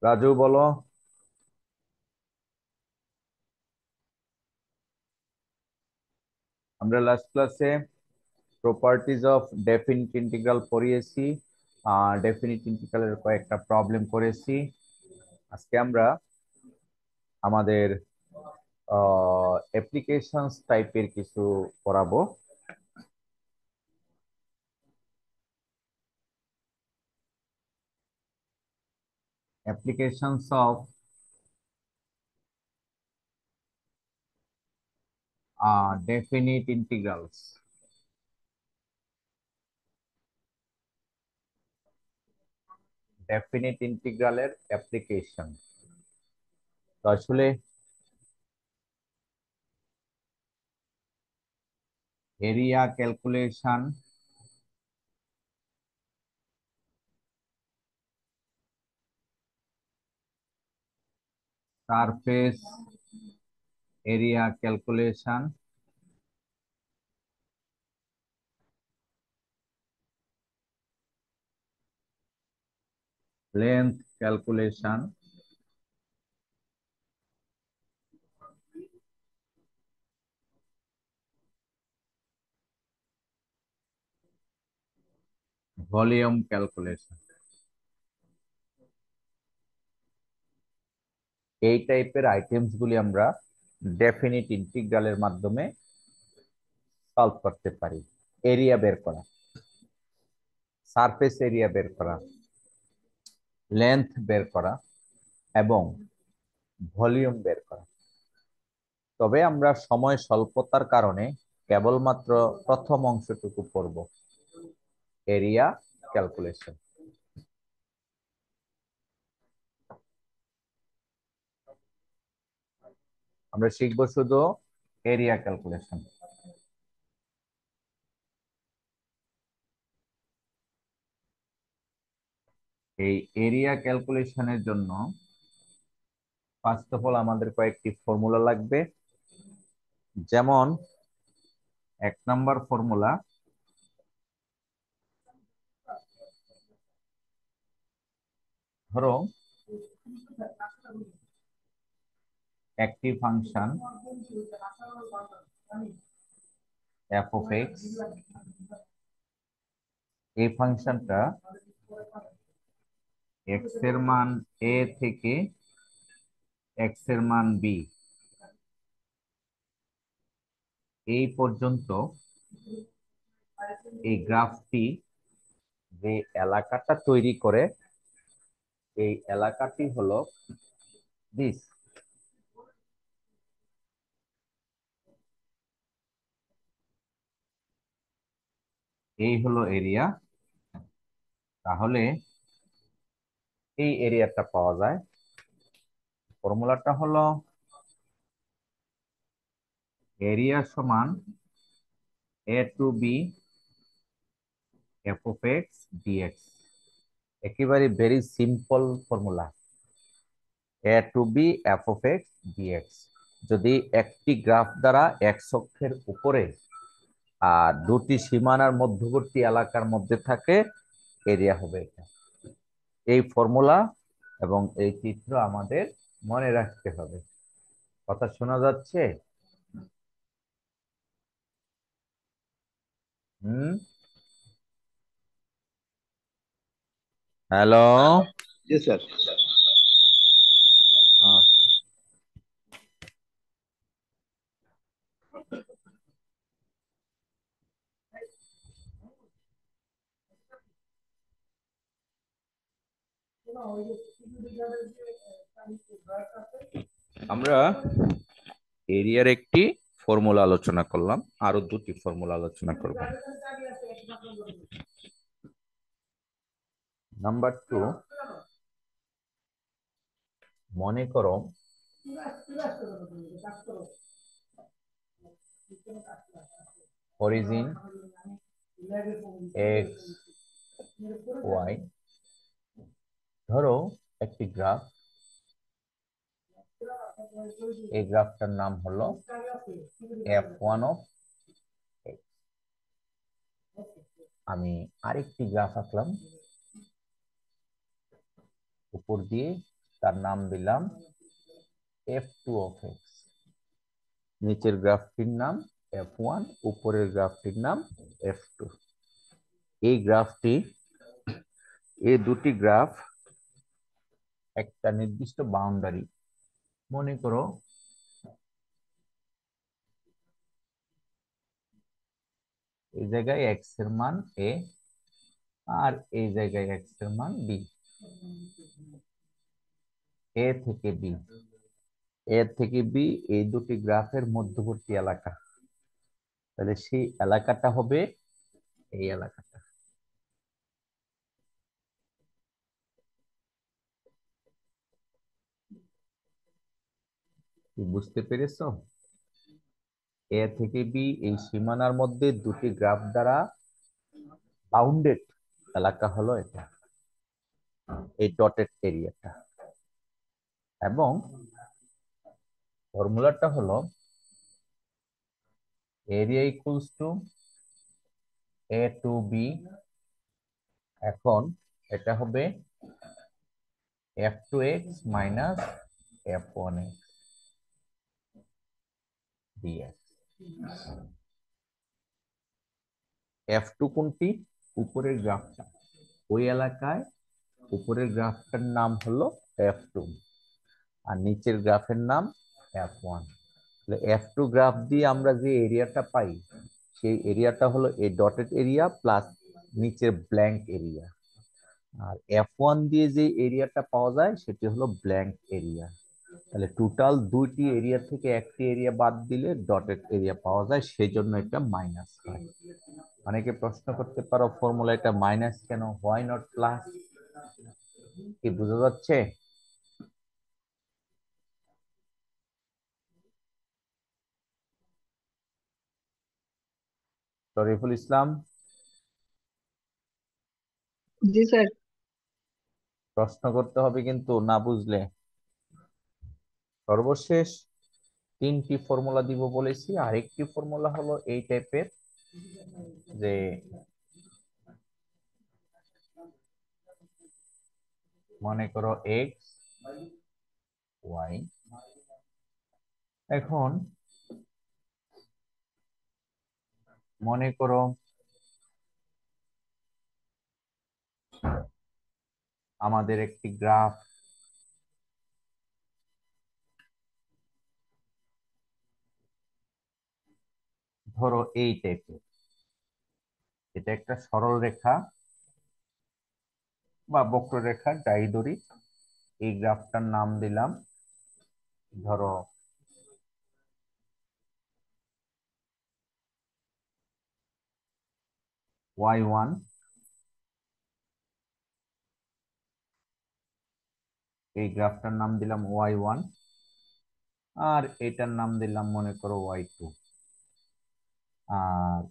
রাজু বলো। আমরা লাস্ট ক্লাসে প্রপার্টিজ অফ ডেফিনিট ইন্টিগ্রাল পড়িয়েছি। ডেফিনিট ইন্টিগ্রালের কয়েকটা প্রবলেম করেছি। আজকে আমরা আমাদের অ্যাপ্লিকেশনস টাইপের কিছু পড়াবো। Applications of definite integrals. Definite ইন্টিগ্রালের অ্যাপ্লিকেশন। তো আসলে area calculation, surface area calculation, length calculation, volume calculation. এই টাইপের আইটেমস গুলি আমরা ডেফিনিট ইন্টিগ্রালের মাধ্যমে সলভ করতে পারি। এরিয়া বের করা, সারফেস এরিয়া বের করা, লেন্থ বের করা এবং ভলিউম বের করা। তবে আমরা সময় স্বল্পতার কারণে কেবলমাত্র প্রথম অংশটুকু পড়ব, এরিয়া ক্যালকুলেশন। আমরা শিখব শুধু এরিয়া ক্যালকুলেশন। এই এরিয়া ক্যালকুলেশনের জন্য ফার্স্ট অফ অল আমাদের কয়েকটি ফর্মুলা লাগবে। যেমন 1 নম্বর ফর্মুলা, ধরো একটি ফাংশন এফ অফ এক্স, এই ফাংশনটা এক্স এর মান এ থেকে এক্স এর মান বি এই পর্যন্ত এই গ্রাফটি যে এলাকাটা তৈরি করে, এই এলাকাটি হলো দিস। এই হলো এরিয়া। তাহলে এই এরিয়াটা পাওয়া যায়। ফর্মুলাটা হলো এরিয়া সমান a to b f of x dx. একেবারে very simple formula, a to b f of x dx. যদি একটি গ্রাফ দ্বারা এক্স অক্ষের উপরে আর দুটি সীমানার মধ্যবর্তী এলাকার মধ্যে থাকে, এরিয়া হবে এটা। এই ফর্মুলা এবং এই চিত্র আমাদের মনে রাখতে হবে। কথা শোনা যাচ্ছে? হুম। হ্যালো। জি স্যার। আমরা এরিয়ার একটি ফর্মুলা আলোচনা করলাম, আরো দুটি ফর্মুলা আলোচনা করব। নাম্বার 2, মনে করো অরিজিন এক্স ওয়াই। ধরো একটি গ্রাফ, এই গ্রাফটার নাম হলো f1 অফ এক্স। আমি আরেকটি গ্রাফ আঁকলাম উপর দিয়ে, তার নাম দিলাম f2 অফ এক্স। নিচের গ্রাফটির নাম f1, উপরের গ্রাফটির নাম f2। এই গ্রাফটি, এই দুটি গ্রাফ একটা নির্দিষ্ট বাউন্ডারি, মনে করো এই জায়গায় এক্স এর মান এ, আর এই জায়গায় এক্স এর মান বি। এ থেকে বি, এ থেকে বি, এই দুটি গ্রাফের মধ্যবর্তী এলাকা, তাহলে সেই এলাকাটা হবে এই এলাকাটা। কি বুঝতে পেরেছো? এ থেকে বি এই সীমানার মধ্যে দুটি গ্রাফ দ্বারা বাউন্ডেড এলাকা হলো এটা, এই ডটেড এরিয়াটা। এবং ফর্মুলাটা হলো area equals to a to b. এখন এটা হবে f2x minus f1x dx। f2 কোনটি? উপরের গ্রাফটা। ওই এলাকায় উপরের গ্রাফটার নাম হলো f2, আর নিচের গ্রাফের নাম f1। তাহলে f2 গ্রাফ দিয়ে আমরা যে এরিয়াটা পাই, সেই এরিয়াটা হলো এই ডটেড এরিয়া প্লাস নিচের ব্ল্যাঙ্ক এরিয়া। আর f1 দিয়ে যে এরিয়াটা পাওয়া যায় সেটি হলো ব্ল্যাঙ্ক এরিয়া। তাহলে টোটাল দুইটি এরিয়া থেকে একটি এরিয়া বাদ দিলে ডটেড এরিয়া পাওয়া যায়, সেই জন্য এটা মাইনাস হয়। অনেকে প্রশ্ন করতে পারো ফর্মুলা এটা মাইনাস কেন, হোয়াই নট প্লাস? কি বোঝা যাচ্ছে? শরীফুল ইসলাম, জি স্যার। প্রশ্ন করতে হবে কিন্তু না বুঝলে। সর্বশেষ তিনটি ফর্মুলা দিব বলেছি, আরেকটি ফর্মুলা হলো এই টাইপের, যে মনে করো এক্স ওয়াই। এখন মনে করো আমাদের একটি গ্রাফ, ধরো এই টাইপের, এটা একটা সরল রেখা বা বক্ররেখা যাই ধরি। এই গ্রাফটার নাম দিলাম ধরো y1, এই গ্রাফটার নাম দিলাম y1, আর এটার নাম দিলাম মনে করো y2। আর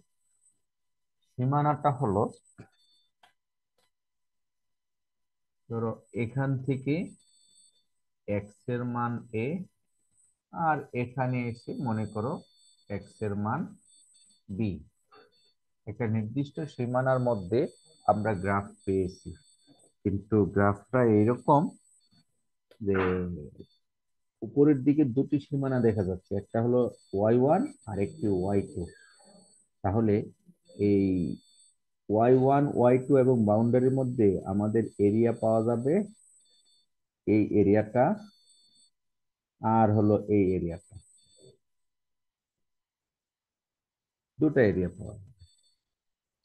সীমানাটা হলো ধরো এখান থেকে এক্স এর মান এ, আর এখানে এসে মনে করো এক্স এর মান বি। একটা নির্দিষ্ট সীমানার মধ্যে আমরা গ্রাফ পেয়েছি, কিন্তু গ্রাফটা এইরকম যে উপরের দিকে দুটি সীমানা দেখা যাচ্ছে, একটা হলো y1 আর একটি y2। তাহলে এই y1 y2 এবং বাউন্ডারির মধ্যে আমাদের এরিয়া পাওয়া যাবে, এই এরিয়াটা আর হলো এই এরিয়াটা, দুটো এরিয়া পাওয়া যাবে।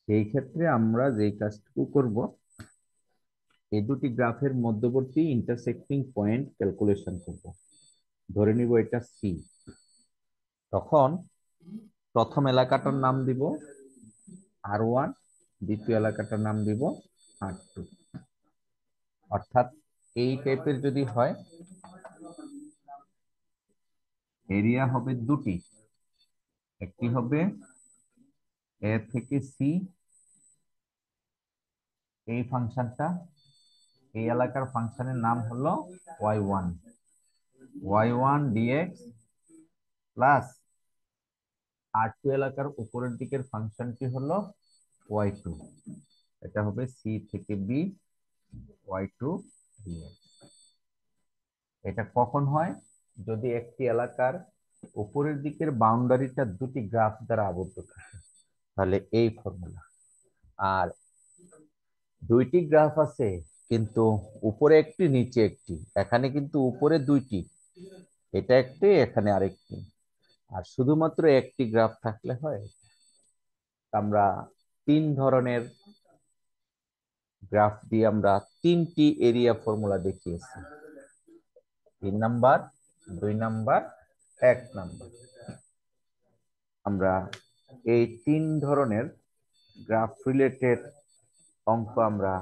সেই ক্ষেত্রে আমরা যে কাজটুকু করব, এই দুটি গ্রাফের মধ্যবর্তী ইন্টারসেক্টিং পয়েন্ট ক্যালকুলেশন করব। ধরে নিব এটা সি। তখন প্রথম এলাকাটার নাম দিব R1, দ্বিতীয় এলাকাটার নাম দিব R2। অর্থাৎ এই টাইপের যদি হয়, এরিয়া হবে দুটি, একটি হবে এ থেকে সি, এই ফাংশনটা, এই এলাকার ফাংশনের নাম হলো y1, y1 dx, plus R2 এলাকার উপরের দিকের ফাংশনটি হলো y2, এটা হবে সি থেকে বি y2 dx। এটা কখন হয়? যদি একটি এলাকার উপরের দিকের বাউন্ডারিটা দুটি গ্রাফ দ্বারা আবদ্ধ থাকে, তাহলে এই ফর্মুলা। আর দুইটি গ্রাফ আছে, কিন্তু উপরে একটি নিচে একটি, এখানে কিন্তু উপরে দুইটি, এটা একটি এখানে আরেকটি, আর শুধুমাত্র একটি গ্রাফ থাকলে হয়। আমরা তিন ধরনের গ্রাফ দিয়ে আমরা তিনটি এরিয়া ফর্মুলা দেখিয়েছি, 3 নাম্বার, 2 নাম্বার, 1 নাম্বার। আমরা এই তিন ধরনের গ্রাফ রিলেটেড অঙ্ক আমরা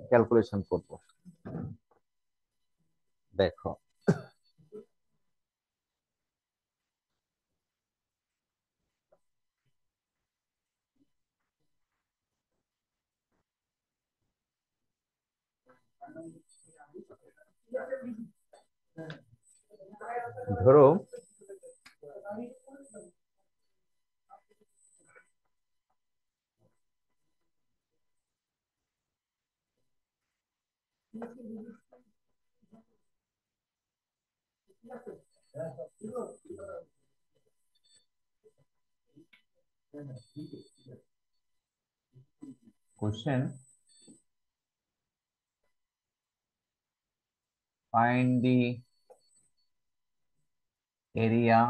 ক্যালকুলেশন করব। দেখো, ধরো question, find the area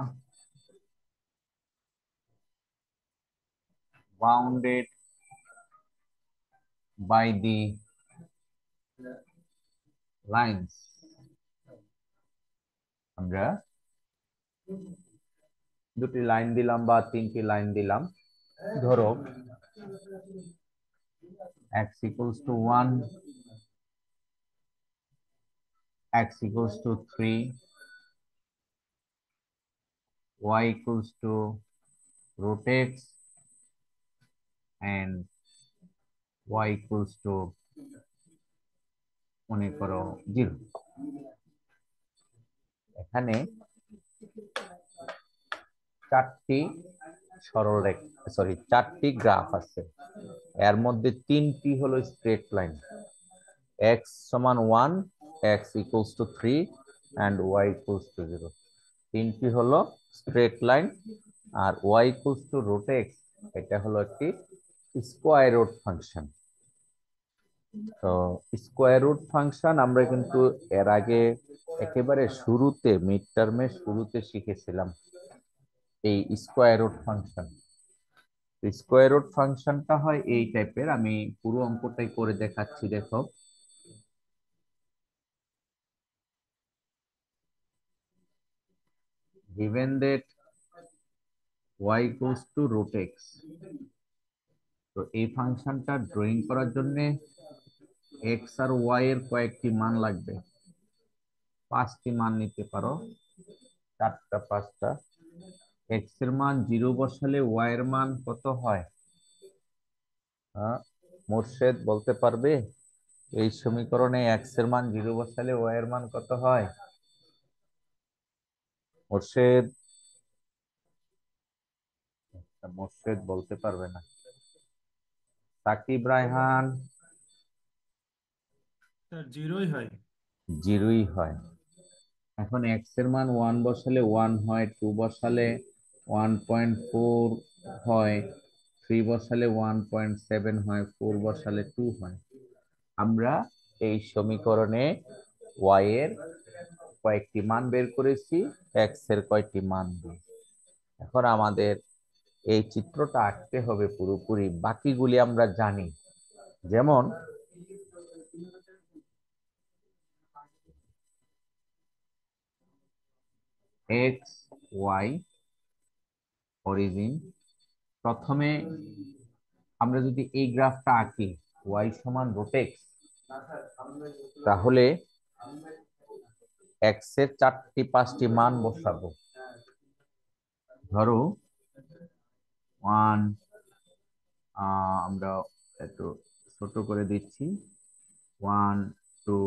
bounded by the lines. আমরা দুটি লাইন দিলাম বা তিনটি লাইন দিলাম। ধরো x equals to 1, x equals to 3, y equals to root x, and y equals to মনে করো 0। এখানে চারটি সরল রেখা, সরি, চারটি গ্রাফ আছে। এর মধ্যে তিনটি হলো স্ট্রেট লাইন, x সমান 1, x equals to 3, and y equals to 0। তিনটি হলো স্ট্রেট লাইন, আর y equals to root x এটা হলো একটি স্কোয়ার রুট ফাংশন। তো স্কোয়ার রুট ফাংশন আমরা কিন্তু এর আগে একেবারে শুরুতে, মিড টার্মের শুরুতে শিখেছিলাম এই square root function. Square root ফাংশনটা হয় এই টাইপের, আমি পুরো অঙ্কটাই করে দেখাচ্ছি। দেখো, given that y equals to root x, তো এই ফাংশনটা ড্রয়িং করার জন্য x আর y এর কয়েকটি মান লাগবে। 5টি মান নিতে পারো, 4টা 5টা। x এর মান 0 বসালে y এর মান কত হয়? হ্যাঁ, মোর্শেদ বলতে পারবে এই সমীকরণে x এর মান 0 বসালে y এর মান কত হয়? মোর্শেদ, মোর্শেদ বলতে পারবে না। সাকিব রায়হান? স্যার জিরোই হয়। 0ই হয়। এখন x এর মান 1 বসালে 1 হয়, 2 বসালে 1.4 হয়, 3 বসালে 1.7 হয়, 4 বসালে 2 হয়। আমরা এই সমীকরণে y এর কয়েকটি মান বের করেছি, x এর কয়েকটি মান দিয়ে। এখন আমাদের এই চিত্রটা আঁকতে হবে পুরোপুরি, বাকিগুলি আমরা জানি। যেমন x, y, অরিজিন। প্রথমে আমরা যদি এই গ্রাফটা আঁকি, y সমান রুট এক্স, তাহলে x এর 4টি 5টি মান বসাবো। ধরো 1, আমরা একটু ছোট করে দিচ্ছি, 1, 2,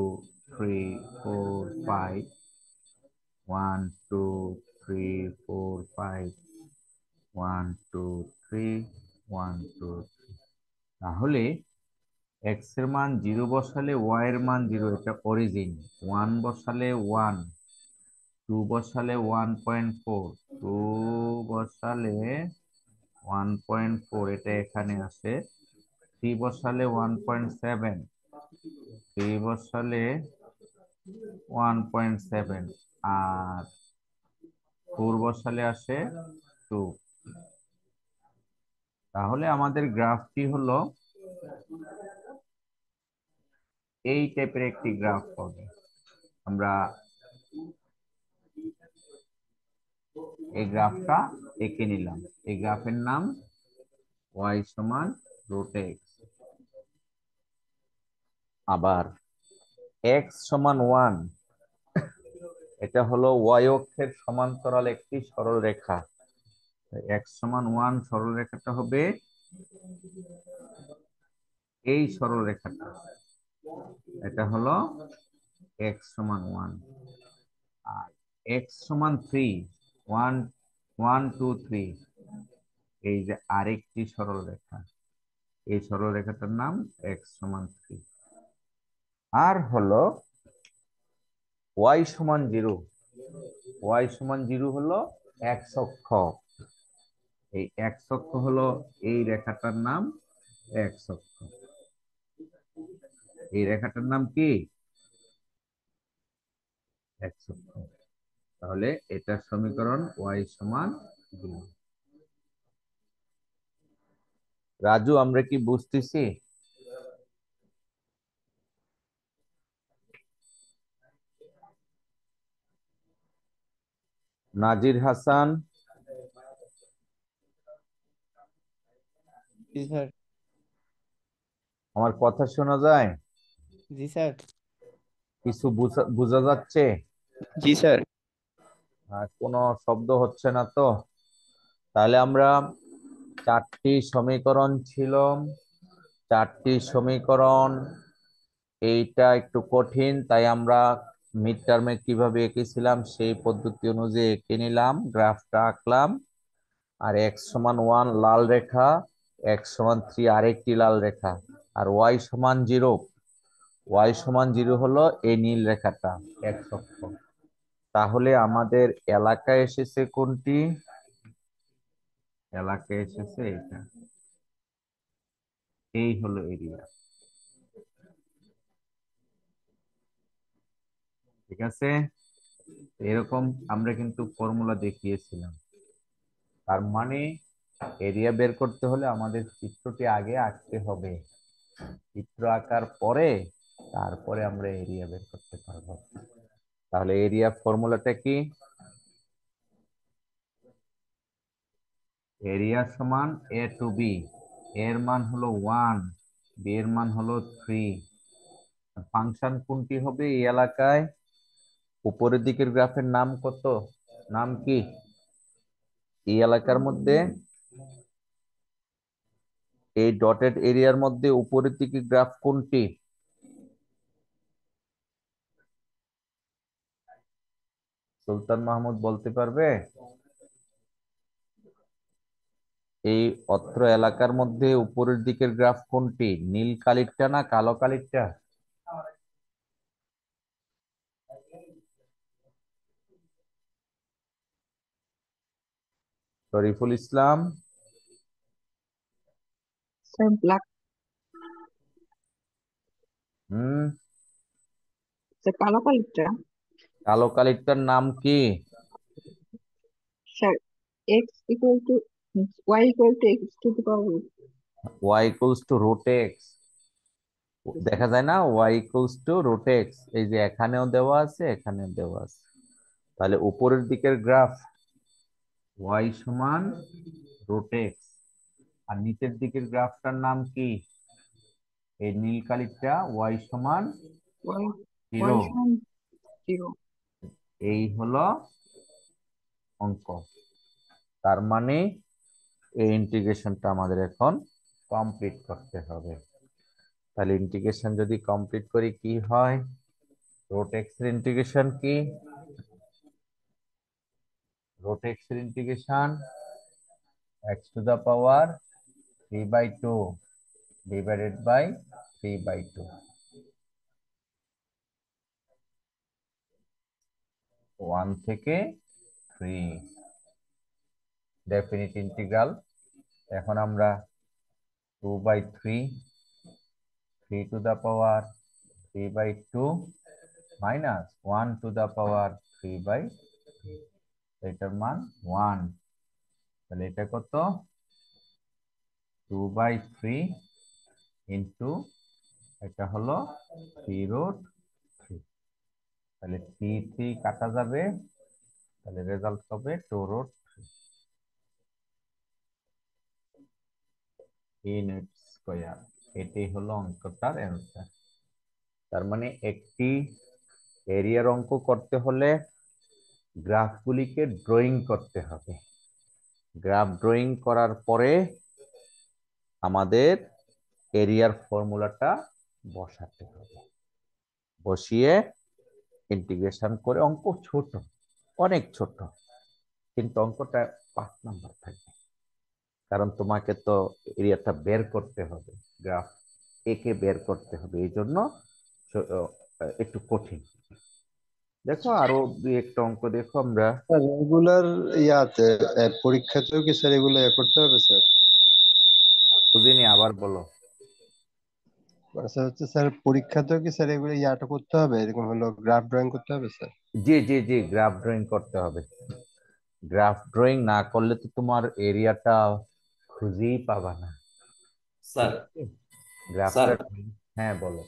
3, 4, 5, 1, 2, 3, 4, 5, 1, 2, 3, 1, 2, 3। তাহলে এক্স এর মান 0 বসালে ওয়াই এর মান 0, এটা অরিজিন। 1 বসালে 1, 2 বসালে 1.4, 2 বসালে 1.4, এটা এখানে আসে। 3 বসালে 1.7, 3 বসালে 1.7, আর 4 বসালে আসে 2। তাহলে আমাদের গ্রাফটি হলো এই টাইপের একটি গ্রাফ হবে। আমরা এই গ্রাফটা এঁকে নিলাম। এই গ্রাফের নাম y সমান রুট এক্স। আবার x সমান 1, এটা হলো y অক্ষের সমান্তরাল একটি সরল রেখা। x সমান 1 সরল রেখাটা হবে এই সরল রেখাটা, এটা হলো x সমান 1। আর x সমান 3, 1 1 2 3, এই যে আরেকটি সরল রেখা, এই সরল রেখাটার নাম x সমান 3। আর হলো y সমান 0, y সমান 0 হলো x অক্ষ। এই x অক্ষ হলো এই রেখাটার নাম x অক্ষ। এই রেখাটার নাম কি? x অক্ষ। তাহলে এটার সমীকরণ y সমান 0। রাজু, আমরা কি বুঝতেছি? নাজির হাসান, জি স্যার। আমার কথা শোনা যায়? জি স্যার। কিছু বোঝা যাচ্ছে? জি স্যার। আর কোনো শব্দ হচ্ছে না তো? তাহলে আমরা 4টি সমীকরণ ছিল, 4টি সমীকরণ। এইটা একটু কঠিন, তাই আমরা মিড টার্মে কিভাবে এঁকেছিলাম সেই পদ্ধতি অনুযায়ী এঁকে নিলাম, গ্রাফটা আঁকলাম। আর এক্স সমান 1 লাল রেখা, এক্স সমান 3 আরেকটি লাল রেখা, আর ওয়াই সমান 0, ওয়াই সমান 0 হলো এই নীল রেখাটা, এক্স অক্ষ। তাহলে আমাদের এলাকায় এসেছে কোনটি? এলাকায় এসেছে এটা, এই হলো এরিয়া। ঠিক আছে, এরকম আমরা কিন্তু ফর্মুলা দেখিয়েছিলাম। তার মানে এরিয়া বের করতে হলে আমাদের চিত্রটি আগে আঁকতে হবে। চিত্র আঁকার পরে তারপরে আমরা এরিয়া বের করতে পারবো। তাহলে এরিয়া ফর্মুলাটা কি? এরিয়া সমান এ টু বি, এর মান হলো 1, বি এর মান হলো 3। ফাংশন কোনটি হবে এই এলাকায়? উপরের দিকের গ্রাফের নাম কত? নাম কি এই এলাকার মধ্যে? এই ডটেড এরিয়ার মধ্যে উপরের দিকে গ্রাফ কোনটি? সুলতান মাহমুদ বলতে পারবে? এই অত্র এলাকার মধ্যে উপরের দিকের গ্রাফ কোনটি? নীল কালিরটা না কালো কালিরটা? শরীফুল ইসলাম। Sir black. হুম, স্যার কালো কালিটা। কালো কালিরটার নাম কি? Sir x equal to y equal to x to the power root. Y equals to root x. দেখা যায় না, y equals to root x, এই যে এখানেও দেওয়া আছে এখানেও দেওয়া আছে। তাহলে উপরের দিকের গ্রাফ ওয়াই সমান রুট এক্স, আর নিচের দিকের গ্রাফটার নাম কি? এই নীল কালিটা ওয়াই সমান ওয়াই 0। ওয়াই সমান 0। এই হলো অঙ্ক। তার মানে এই ইন্টিগ্রেশনটা আমাদের এখন কমপ্লিট করতে হবে। তাহলে ইন্টিগ্রেশন যদি কমপ্লিট করি কি হয়? রুট এক্স এর ইন্টিগ্রেশন কি? রুট এক্স এর integration x to the power 3/2 divided by 3/2, 1 থেকে 3 ডেফিনিট ইন্টিগ্রাল। এখন আমরা 2/3, 3 to the power 3/2 minus 1 to the power 3/3, এটার মান 1। তাহলে এটা কত? 2/3 ইন্টু এটা হলো 3√3। তাহলে 3 কাটা যাবে, তাহলে রেজাল্ট হবে 2√3 ইউনিট স্কয়ার। এটাই হলো অঙ্কটার অ্যান্সার। তার মানে একটি এরিয়ার অঙ্ক করতে হলে গ্রাফগুলিকে ড্রয়িং করতে হবে। গ্রাফ ড্রয়িং করার পরে আমাদের এরিয়ার ফর্মুলাটা বসাতে হবে, বসিয়ে ইন্টিগ্রেশন করে, অঙ্ক ছোট, অনেক ছোট, কিন্তু অঙ্কটা 5 নাম্বার থাকবে, কারণ তোমাকে তো এরিয়াটা বের করতে হবে, গ্রাফ একে বের করতে হবে, এই জন্য একটু কঠিন। দেখো আরো দুই একটা অঙ্ক দেখো আমরা। স্যার রেগুলার ইয়াতে পরীক্ষাতেও কি স্যার এগুলো করতে হবে স্যার? বুঝিনি, আবার বলো। স্যার হচ্ছে স্যার পরীক্ষাতেও কি স্যার এগুলো ইয়াটা করতে হবে, এরকম হলো গ্রাফ ড্রয়িং করতে হবে স্যার? জি জি জি, গ্রাফ ড্রয়িং করতে হবে। গ্রাফ ড্রয়িং না করলে তো তোমার এরিয়াটা খুঁজেই পাবা না। স্যার গ্রাফটা, স্যার হ্যাঁ বলো।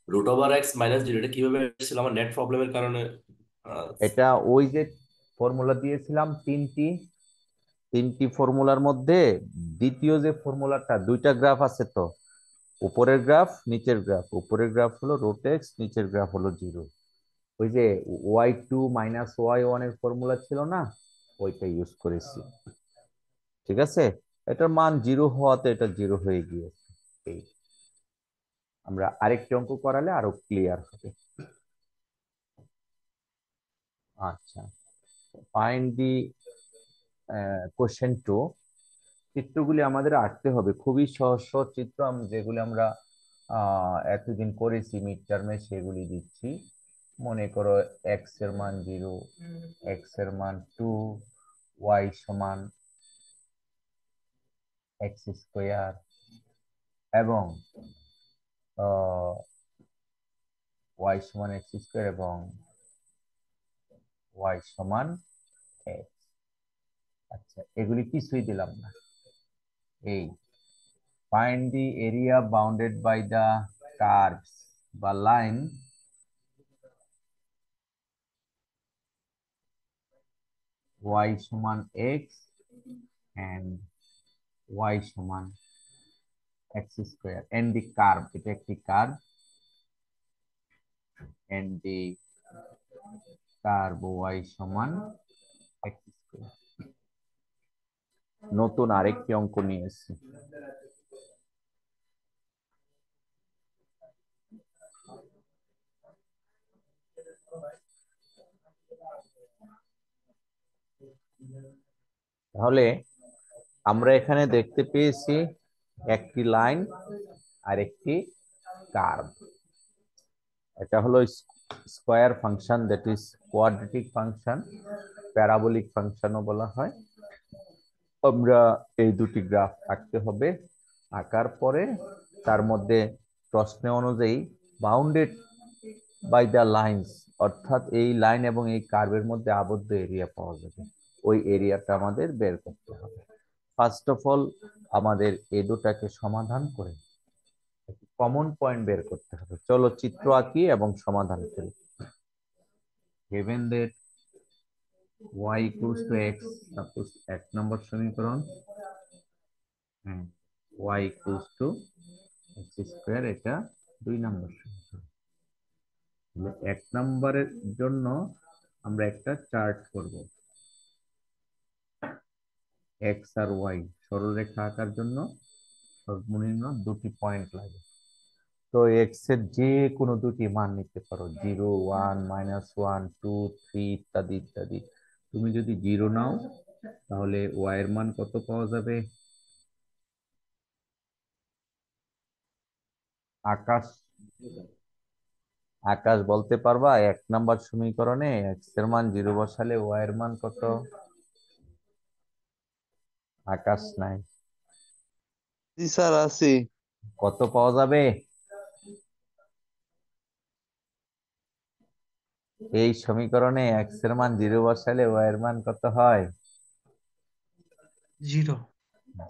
√x - 0 এটা কিভাবে এসেছিল আমার নেট প্রবলেমের কারণে? এটা ওই যে ফর্মুলা দিয়েছিলাম তিনটি ফর্মুলার মধ্যে দ্বিতীয় যে ফর্মুলাটা, দুইটা গ্রাফ আছে তো, উপরের গ্রাফ নিচের গ্রাফ, উপরের গ্রাফ হলো √x, নিচের গ্রাফ হলো 0। ওই যে y2 - y1 এর ফর্মুলা ছিল না, ওইটা ইউজ করেছি। ঠিক আছে, এটার মান 0 হওয়াতে এটা 0 হয়ে গিয়েছে। এই আমরা আরেকটি অঙ্ক করালে আরো ক্লিয়ার হবে। আচ্ছা, ফাইন্ড দি কোশ্চেন 2। চিত্রগুলি আমাদের আঁকতে হবে, খুবই সহজ সহজ চিত্র, যেগুলি আমরা এতদিন করেছি মিড টার্মে, সেগুলি দিচ্ছি। মনে করো এক্স এর মান 0, এক্স এর মান 2, ওয়াই সমান এক্স স্কোয়ার, এবং ওয়াই সমান এক্স স্কোয়ার এবং ওয়াই সমান এক্স। আচ্ছা, এগুলি কিছুই দিলাম না। এই find the area bounded by the curves বা লাইন y সমান x and y সমান x square and the curve, এটা একটি curve, and the curve y সমান x স্কয়ার। নতুন আরেকটি অঙ্ক নিয়ে এসেছি। তাহলে আমরা এখানে দেখতে পেয়েছি একটি লাইন আর একটি কার্ভ। এটা হলো square function, that is quadratic function, parabolic ফাংশনও বলা হয়। আমরা এই দুটি গ্রাফ আঁকতে হবে, আঁকার পরে তার মধ্যে প্রশ্ন অনুযায়ী বাউন্ডেড বাই দ্য লাইন্স, অর্থাৎ এই লাইন এবং এই কার্ভের মধ্যে আবদ্ধ এরিয়া পাওয়া যাবে, ওই এরিয়াটা আমাদের বের করতে হবে। ফার্স্ট অফ অল আমাদের এই দুটাকে সমাধান করে কমন পয়েন্ট বের করতে হবে। চলো চিত্র আঁকি এবং সমাধান করি। given that y equals to x, suppose 1 নম্বর সমীকরণ, y equals to x square, এটা 2 নম্বর সমীকরণ। 1 নম্বরের জন্য আমরা একটা চার্ট করব। x আর y সরলরেখা আঁকার জন্য সর্বনিম্ন দুটি পয়েন্ট লাগে। তো এক্স এর যে কোনো দুটি মান নিতে পারো, 0, 1, -1, 2, 3 ইত্যাদি ইত্যাদি। তুমি যদি 0 নাও তাহলে ওয়াই এর মান কত পাওয়া যাবে? আকাশ, আকাশ বলতে পারবা 1 নাম্বার সমীকরণে এক্স এর মান 0 বসালে ওয়াই এর মান কত? আকাশ নাই, জি স্যার আছি। কত পাওয়া যাবে? এই সমীকরণে এক্স এর মান 0 বসালে ওয়াই এর মান কত হয়? 0।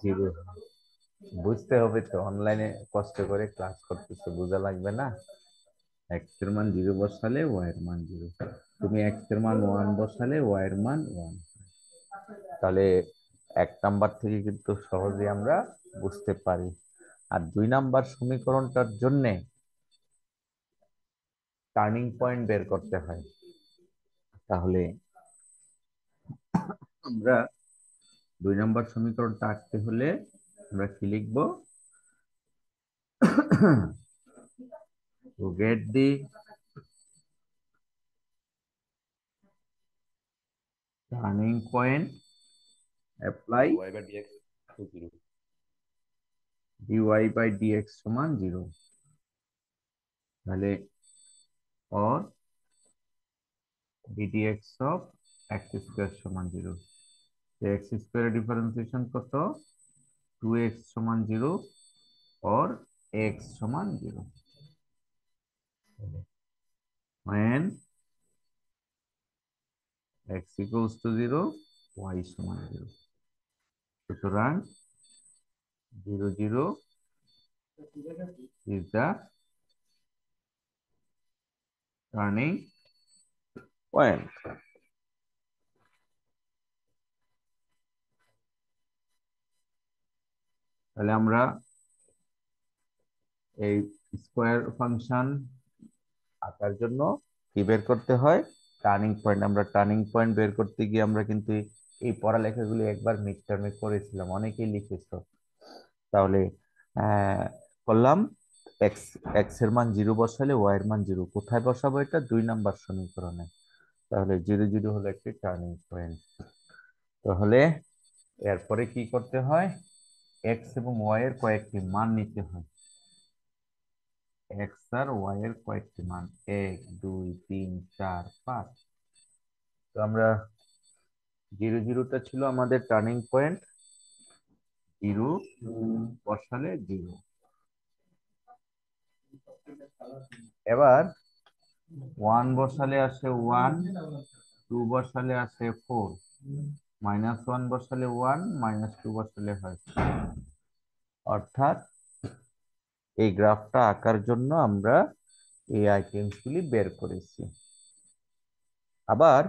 0। বুঝতে হবে তো, অনলাইনে কষ্ট করে ক্লাস করতেছে, বোঝা লাগবে না? এক্স এর মান 0 বসালে ওয়াই এর মান 0, তুমি এক্স এর মান 1 বসালে ওয়াই এর মান 1। তাহলে 1 নাম্বার থেকে কিন্তু সহজে আমরা বুঝতে পারি। আর 2 নাম্বার সমীকরণটার জন্য টার্নিং পয়েন্ট বের করতে হয়। তাহলে আমরা 2 নাম্বার সমীকরণটা আঁকতে হলে আমরা কি লিখবো? To get the turning point, apply y by dx 0। dy by dx সমান 0। তাহলে or ddx of x square সমান 0। x স্কয়ারের ডিফারেন্সিয়েশন কত? 2x সমান 0 or x সমান 0। when x equals to 0, y সমান 0। সুতরাং 0 0 is the turning point। তাহলে আমরা এই স্কয়ার ফাংশন আঁকার জন্য কি বের করতে হয়? Turning point. আমরা টার্নিং পয়েন্ট বের করতে গিয়ে আমরা কিন্তু এই পড়ালেখাগুলি একবার মিড টার্মে করেছিলাম, অনেকেই লিখেছো। তাহলে আহ করলাম এক্স, এক্স এর মান 0 বসালে ওয়াই এর মান 0, কোথায় বসাবো? এটা 2 নাম্বার সমীকরণে। তাহলে 0 0 হলো একটি টার্নিং পয়েন্ট। তাহলে এরপরে কি করতে হয়? এক্স এবং ওয়াই এর কয়েকটি মান নিতে হয়। এক্স আর ওয়াই এর কয়েকটি মান, 1 2 3 4 5। তো আমরা 0 0টা ছিল আমাদের টার্নিং পয়েন্ট, 0 বসালে 0। এবার 1 বসালে আসে 1, 2 বসালে আসে 4, -1 বসালে 1, -2 বসালে হয় 4। অর্থাৎ এই গ্রাফটা আঁকার জন্য আমরা এই আইটেমস গুলি বের করেছি। আবার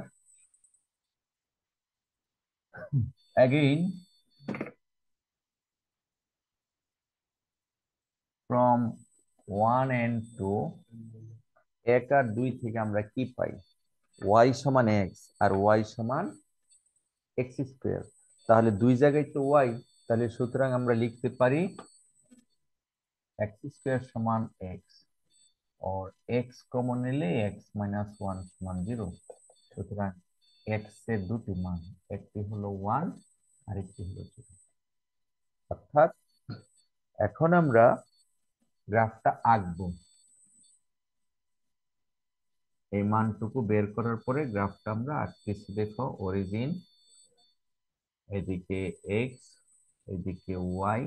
again from 1 and 2, 1 আর 2 থেকে আমরা কি পাই? y সমান x আর y সমান x স্কয়ার। তাহলে 2 জায়গায় তো y, তাহলে সুতরাং আমরা লিখতে পারি x স্কয়ার সমান x, और x কমন নিলে x - 1 সমান 0। সুতরাং x এর দুটি মান, একটি হলো 1 আর একটি হলো 0। অর্থাৎ এখন আমরা গ্রাফটা আঁকবো। এই মানটুকু বের করার পরে গ্রাফটা আমরা আঁকতেছি। দেখো, অরিজিন, এদিকে x, এদিকে y,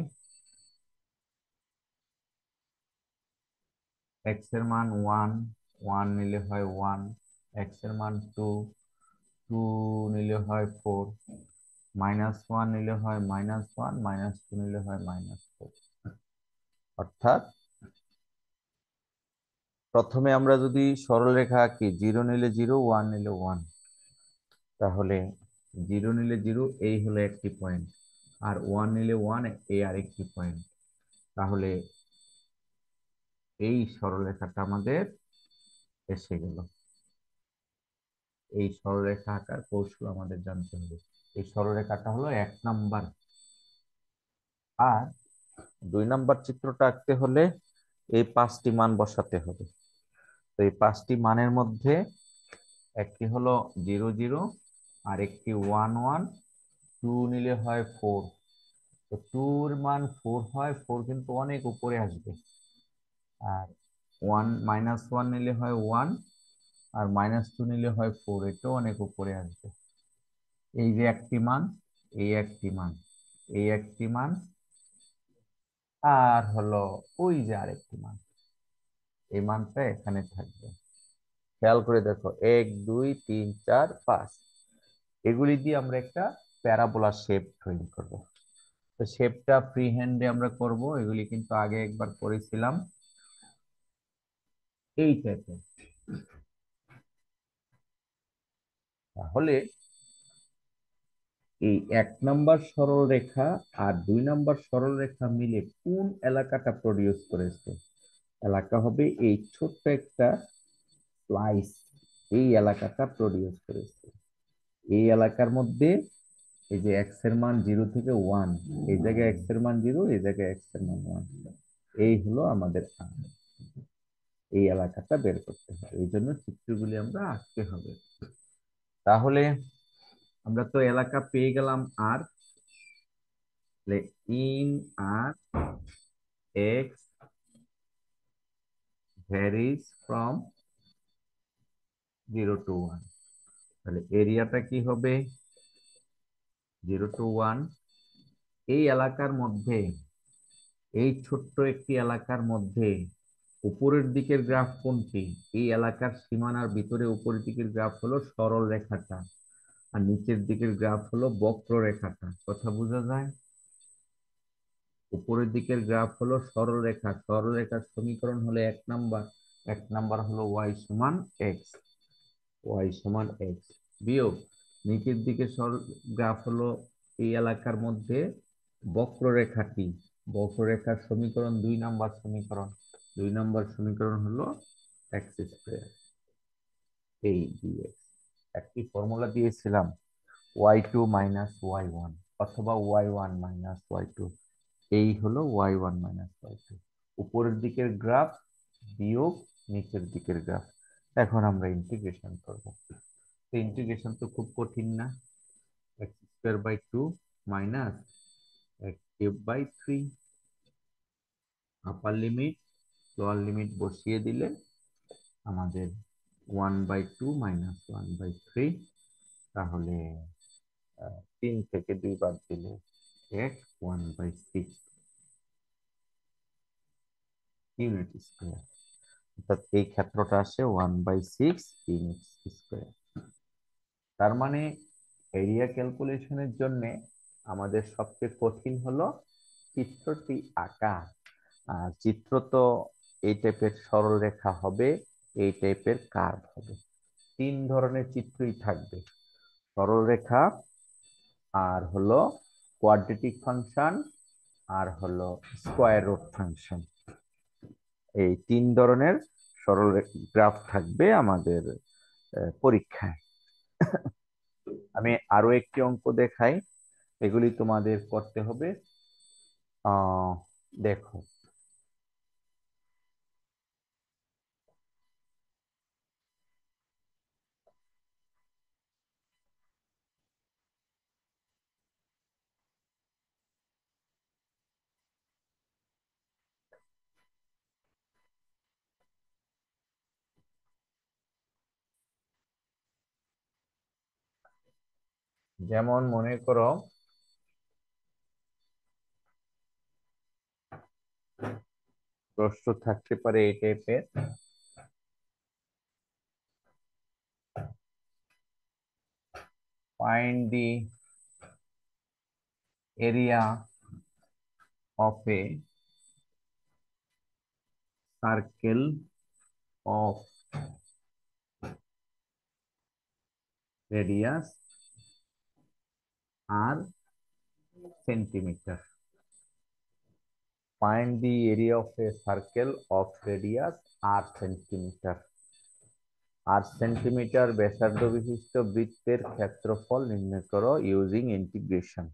x এর মান 1, 1 নিলে হয় 1, x এর মান 2, 2 নিলে হয় 4, -1 নিলে হয় -1, -2 নিলে হয় -4। অর্থাৎ প্রথমে আমরা যদি সরলরেখা আঁকি, 0 নিলে 0, 1 নিলে 1, তাহলে 0 নিলে 0 এই হলো একটি পয়েন্ট, আর 1 নিলে 1 এই আরেকটি পয়েন্ট। তাহলে এই সরলরেখাটা আমাদের এসে গেল। এই সরলরেখা আঁকার কৌশল আমাদের জানতে হবে। এই সরলরেখাটা হলো 1 নাম্বার। আর 2 নাম্বার চিত্রটা আঁকতে হলে এই 5টি মান বসাতে হবে। তো এই 5টি মানের মধ্যে একটি হলো 0 0, আর একটি 1 1, 2 নিলে হয় 4। তো 2 এর মান 4 হয়, 4 কিন্তু অনেক উপরে আসবে। আর 1 -1 নিলে হয় 1, আর -2 নিলে হয় 4, এটাও অনেক উপরে আসবে। এই যে একটি মান, এই একটি মান, এই একটি মান, আর হলো ওই যে আরেকটি মান, এই মানটা এখানে থাকবে। খেয়াল করে দেখো, 1 2 3 4 5, এগুলি দিয়ে আমরা একটা প্যারাবোলা শেপ তৈরি করব। তো শেপটা ফ্রি হ্যান্ডে আমরা করব, এগুলি কিন্তু আগে একবার করেছিলাম এই টাইপের। তাহলে এই 1 নাম্বার সরলরেখা আর 2 নাম্বার সরলরেখা মিলে কোন এলাকাটা প্রডিউস করেছে? এলাকা হবে এই ছোট্ট একটা স্লাইস, এই এলাকাটা প্রডিউস করেছে। এই এলাকার মধ্যে এই যে এক্স এর মান 0 থেকে 1, এই জায়গায় এক্স এর মান 0, এই জায়গায় এক্স এর মান 1, এই হলো আমাদের আর। এই এলাকাটা বের করতে হবে, এই জন্য চিত্রগুলি আমরা আঁকতে হবে। তাহলে আমরা তো এলাকা পেয়ে গেলাম আর, in r x varies from 0 to 1, তাহলে এরিয়াটা কি হবে? 0 to 1। এই এলাকার মধ্যে, এই ছোট্ট একটি এলাকার মধ্যে উপরের দিকের গ্রাফ কোনটি? এই এলাকার সীমানার ভিতরে উপরের দিকের গ্রাফ হলো সরল রেখাটা, আর নিচের দিকের গ্রাফ হলো বক্ররেখাটা। কথা বোঝা যায়? উপরের দিকের গ্রাফ হলো সরলরেখা, সরলরেখার সমীকরণ হলো 1 নাম্বার, 1 নাম্বার হলো y সমান x, y সমান x, বিয়োগ নিচের দিকে গ্রাফ হলো এই এলাকার মধ্যে বক্ররেখাটি, বক্ররেখার সমীকরণ 2 নাম্বার সমীকরণ, 2 নাম্বার সমীকরণ হলো x স্কয়ার এই dx। একটি ফর্মুলা দিয়েছিলাম y2 - y1 অথবা y1 - y2, এই হলো y1 - y2, উপরের দিকের গ্রাফ বিয়োগ নিচের দিকের গ্রাফ। এখন আমরা ইন্টিগ্রেশন করব। ইন্টিগ্রেশন তো খুব কঠিন না, x²/2 মাইনাস x³ আপার লিমিট লোয়ার লিমিট বসিয়ে দিলে আমাদের 1/2 - 1/3, তাহলে 3 থেকে 2 বাদ দিলে x 1/6 ইউনিট স্কয়ার, অর্থাৎ এই ক্ষেত্রটা আসে 1/6 ইউনিট স্কয়ার। তার মানে এরিয়া ক্যালকুলেশনের জন্য আমাদের সবচেয়ে কঠিন হলো চিত্রটি আঁকা। আর চিত্র তো এই টাইপের সরল রেখা হবে, এই টাইপের কার্ভ হবে, 3 ধরনের চিত্রই থাকবে, সরল রেখা, আর হলো কোয়াড্রেটিক ফাংশন, আর হলো স্কয়ার রুট ফাংশন। এই 3 ধরনের সরল গ্রাফ থাকবে আমাদের পরীক্ষায়। আমি আরো একটি অঙ্ক দেখাই, এগুলি তোমাদের করতে হবে। দেখো, যেমন মনে করো প্রশ্ন থাকতে পারে এই টাইপের, find the area of a circle of radius r centimeter. Find the area of a circle of radius r centimeter. R centimetre ব্যাসার্ধ বিশিষ্ট বৃত্তের ক্ষেত্রফল নির্ণয় করো ইউজিং ইন্টিগ্রেশন।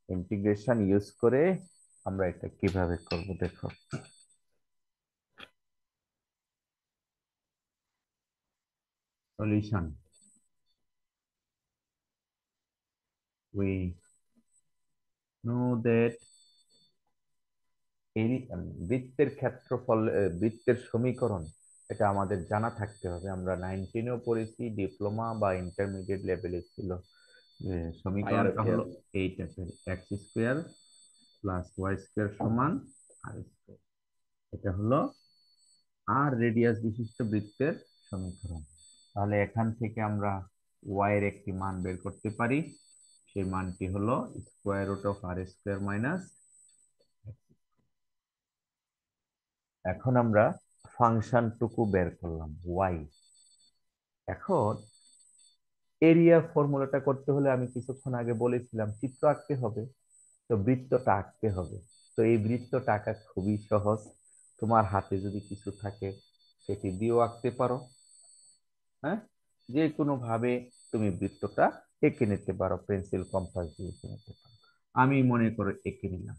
ইন্টিগ্রেশন ইউজ করে আমরা এটা কিভাবে করব দেখো। সলিউশন, we know that বৃত্তের ক্ষেত্রফল, বৃত্তের সমীকরণ, এটা আমাদের জানা থাকতে হবে। আমরা 19-এও পড়েছি, ডিপ্লোমা বা ইন্টারমিডিয়েট লেভেলে ছিল। সমীকরণটা হলো এই টাইপের, x square plus y square সমান আর স্কোয়ার। এটা হলো আর রেডিয়াস বিশিষ্ট বৃত্তের সমীকরণ। তাহলে এখান থেকে আমরা ওয়াই এর একটি মান বের করতে পারি। সেই মানটি হলো square root of r square minus. এখন আমরা ফাংশনটুকু বের করলাম ওয়াই। এখন এরিয়া ফর্মুলাটা করতে হলে আমি কিছুক্ষণ আগে বলেছিলাম চিত্র আঁকতে হবে, তো বৃত্তটা আঁকতে হবে। তো এই বৃত্তটা আঁকা খুবই সহজ। তোমার হাতে যদি কিছু থাকে সেটি দিয়েও আঁকতে পারো। হ্যাঁ, যে কোনো ভাবে তুমি বৃত্তটা এঁকে নিতে পারো, পেন্সিল কম্পাস দিয়ে এঁকে নিতে পারো। আমি মনে করে এঁকে নিলাম।